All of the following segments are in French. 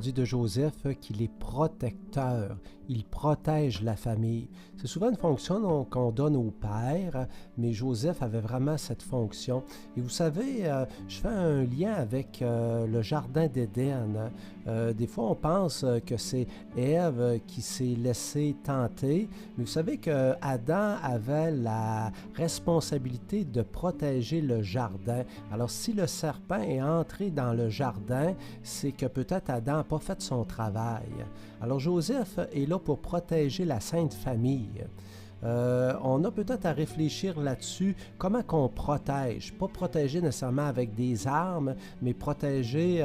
dit de Joseph qu'il est protecteur. Il protège la famille. C'est souvent une fonction qu'on donne au père, mais Joseph avait vraiment cette fonction. Et vous savez, je fais un lien avec le jardin d'Éden. Des fois, on pense que c'est Ève qui s'est laissée tenter, mais vous savez que Adam avait la responsabilité de protéger le jardin. Alors, si le serpent est entré dans le jardin, c'est que peut-être Adam n'a pas fait son travail. Alors, Joseph est là pour protéger la Sainte Famille. On a peut-être à réfléchir là-dessus, comment qu'on protège. Pas protéger nécessairement avec des armes, mais protéger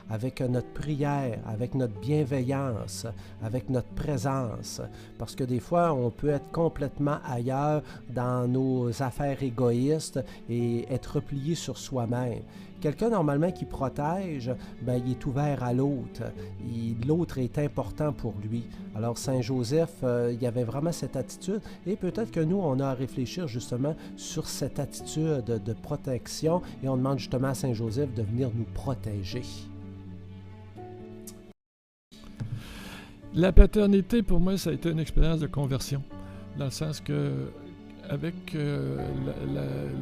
avec notre prière, avec notre bienveillance, avec notre présence. Parce que des fois, on peut être complètement ailleurs dans nos affaires égoïstes et être replié sur soi-même. Quelqu'un, normalement, qui protège, ben, il est ouvert à l'autre. L'autre est important pour lui. Alors, Saint Joseph, il y avait vraiment cette attitude. Et peut-être que nous, on a à réfléchir justement sur cette attitude de protection. Et on demande justement à Saint Joseph de venir nous protéger. La paternité, pour moi, ça a été une expérience de conversion. Dans le sens que avec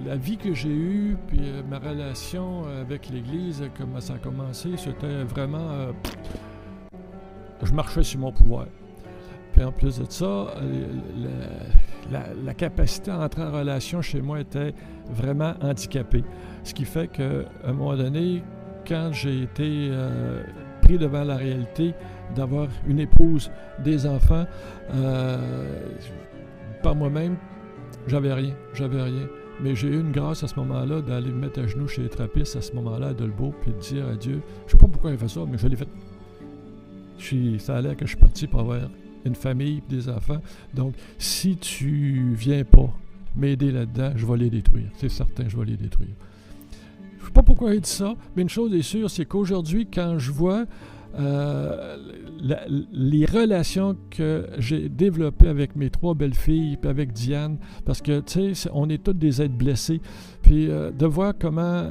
la vie que j'ai eue, puis ma relation avec l'Église, comment ça a commencé, c'était vraiment... je marchais sur mon pouvoir. Puis en plus de ça, la capacité à entrer en relation chez moi était vraiment handicapée. Ce qui fait qu'à un moment donné, quand j'ai été pris devant la réalité d'avoir une épouse, des enfants, par moi-même, j'avais rien. Mais j'ai eu une grâce à ce moment-là d'aller me mettre à genoux chez les trappistes à ce moment-là à Dolbeau, puis de dire à Dieu, je sais pas pourquoi il fait ça, mais je l'ai fait. Ça a l'air que je suis parti pour avoir une famille et des enfants. Donc, si tu viens pas m'aider là-dedans, je vais les détruire. C'est certain, je vais les détruire. Je sais pas pourquoi il dit ça, mais une chose est sûre, c'est qu'aujourd'hui, quand je vois les relations que j'ai développées avec mes 3 belles-filles et avec Diane, parce que, tu sais, on est tous des êtres blessés, puis de voir comment,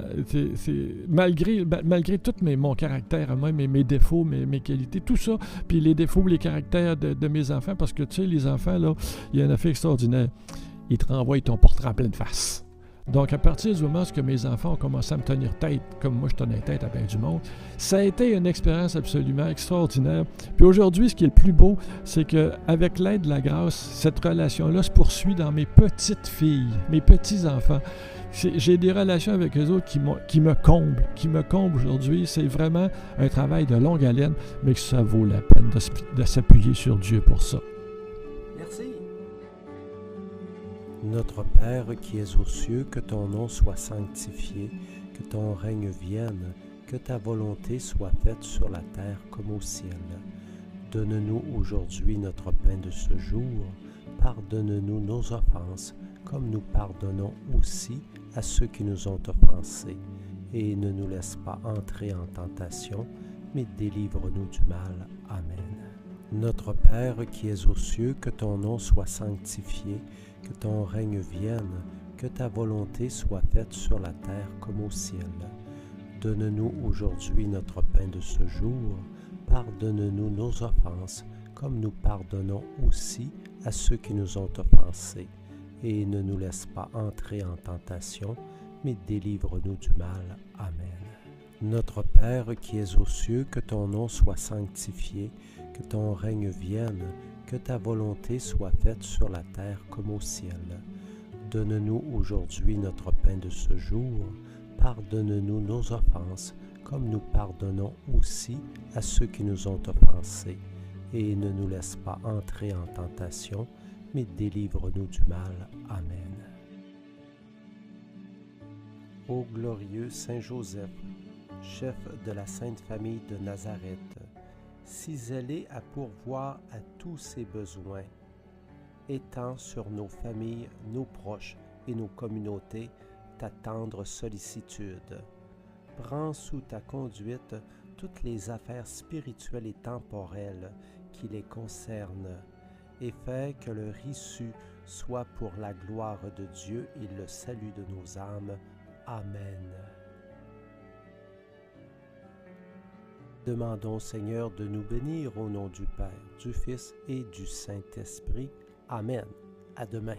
malgré tout mon caractère à moi, mes défauts, mes qualités, tout ça, puis les défauts, les caractères de mes enfants, parce que, tu sais, les enfants, là, il y a un effet extraordinaire. Ils te renvoient ton portrait en pleine face. Donc, à partir du moment où mes enfants ont commencé à me tenir tête, comme moi je tenais tête à bien du monde, ça a été une expérience absolument extraordinaire. Puis aujourd'hui, ce qui est le plus beau, c'est qu'avec l'aide de la grâce, cette relation-là se poursuit dans mes petites filles, mes petits-enfants. J'ai des relations avec eux autres qui me comblent aujourd'hui. C'est vraiment un travail de longue haleine, mais que ça vaut la peine de s'appuyer sur Dieu pour ça. Merci. Notre Père qui es aux cieux, que ton nom soit sanctifié, que ton règne vienne, que ta volonté soit faite sur la terre comme au ciel. Donne-nous aujourd'hui notre pain de ce jour. Pardonne-nous nos offenses, comme nous pardonnons aussi à ceux qui nous ont offensés. Et ne nous laisse pas entrer en tentation, mais délivre-nous du mal. Amen. Notre Père qui es aux cieux, que ton nom soit sanctifié, que ton règne vienne, que ta volonté soit faite sur la terre comme au ciel. Donne-nous aujourd'hui notre pain de ce jour. Pardonne-nous nos offenses, comme nous pardonnons aussi à ceux qui nous ont offensés. Et ne nous laisse pas entrer en tentation, mais délivre-nous du mal. Amen. Notre Père qui es aux cieux, que ton nom soit sanctifié, que ton règne vienne, que ta volonté soit faite sur la terre comme au ciel. Donne-nous aujourd'hui notre pain de ce jour. Pardonne-nous nos offenses, comme nous pardonnons aussi à ceux qui nous ont offensés. Et ne nous laisse pas entrer en tentation, mais délivre-nous du mal. Amen. Ô glorieux Saint Joseph, chef de la Sainte Famille de Nazareth, si zélé à pourvoir à tous ses besoins, étends sur nos familles, nos proches et nos communautés ta tendre sollicitude. Prends sous ta conduite toutes les affaires spirituelles et temporelles qui les concernent, et fais que leur issue soit pour la gloire de Dieu et le salut de nos âmes. Amen. Demandons, Seigneur, de nous bénir au nom du Père, du Fils et du Saint-Esprit. Amen. À demain.